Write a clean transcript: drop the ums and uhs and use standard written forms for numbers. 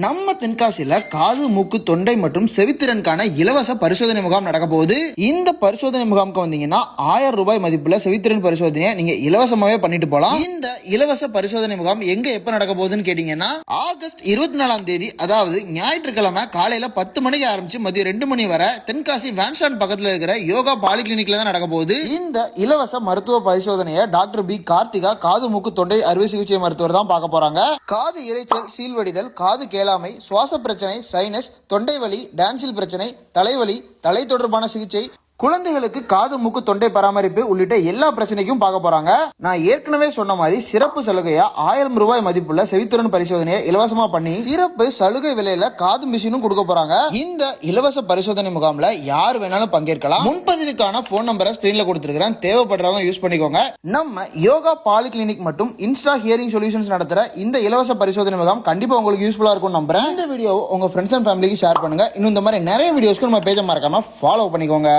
நம்ம தென்காசியில காது மூக்கு தொண்டை மற்றும் செவித்திறனுக்கான இலவச பரிசோதனை முகாம் நடக்க போகுது. இந்த பரிசோதனை முகாமுக்கு வந்தீங்கன்னா 1000 ரூபாய் மதிப்புள்ள செவித்திறன் பரிசோதனையை நீங்க இலவசமாவே பண்ணிட்டு போலாம். இந்த இலவச பரிசோதனை முகாம் எங்க எப்ப நடக்க போகுதுன்னு கேட்டீங்கன்னா ஆகஸ்ட் 24ஆம் தேதி, அதாவது ஞாயிற்றுக்கிழமை காலையில 10 மணிக்கு ஆரம்பிச்சு மதியம் 2 மணி வரை தென்காசி வேன்ஸ்டாண்ட் பக்கத்துல இருக்கிற யோகா பாலிகிளினிக்ல தான் நடக்க போகுது. இந்த இலவச மருத்துவ பரிசோதனையை டாக்டர் பி கார்த்திகா காது மூக்கு தொண்டை அறுவை சிகிச்சை மருத்துவர் தான் பார்க்க போறாங்க. காது இரைச்சல், சீல்வடிதல், காது கேளாமை, சுவாச பிரச்சனை, சைனஸ், தொண்டை வலி, டான்சில் பிரச்சனை, தலைவலி, தலை தொடர்பான சிகிச்சை, குழந்தைகளுக்கு காது மூக்கு தொண்டை பராமரிப்பு உள்ளிட்ட எல்லா பிரச்சனைக்கும் பார்க்க போறாங்க. நான் ஏற்கனவே சொன்ன மாதிரி சிறப்பு சலுகையா 1000 ரூபாய் மதிப்புள்ள செவித்திறன் பரிசோதனையை இலவசமா பண்ணி சிறப்பு சலுகை விலையில காது மிஷினும் கொடுக்க போறாங்க. இந்த இலவச பரிசோதனை முகாம்ல யார் வேணாலும் பங்கேற்கலாம். முன்பதிவுக்கான போன் நம்பரை ஸ்கிரீன்ல கொடுத்திருக்கிறேன், தேவைப்படுறவங்க யூஸ் பண்ணிக்கோங்க. நம்ம யோகா பாலிகிளினிக் மற்றும் இன்ஸ்டா ஹியரிங் சொல்யூஷன்ஸ் நடத்துற இந்த இலவச பரிசோதனை முகாம் கண்டிப்பா உங்களுக்கு யூஸ்ஃபுல்லா இருக்கும் நம்புறேன். இந்த வீடியோ உங்க ஃப்ரெண்ட்ஸ் அண்ட் ஃபேமிலிக்கு ஷேர் பண்ணுங்க. இன்னும் இந்த மாதிரி நிறைய வீடியோஸ்க்கு நம்ம பேஜை மறக்காம ஃபாலோ பண்ணிக்கோங்க.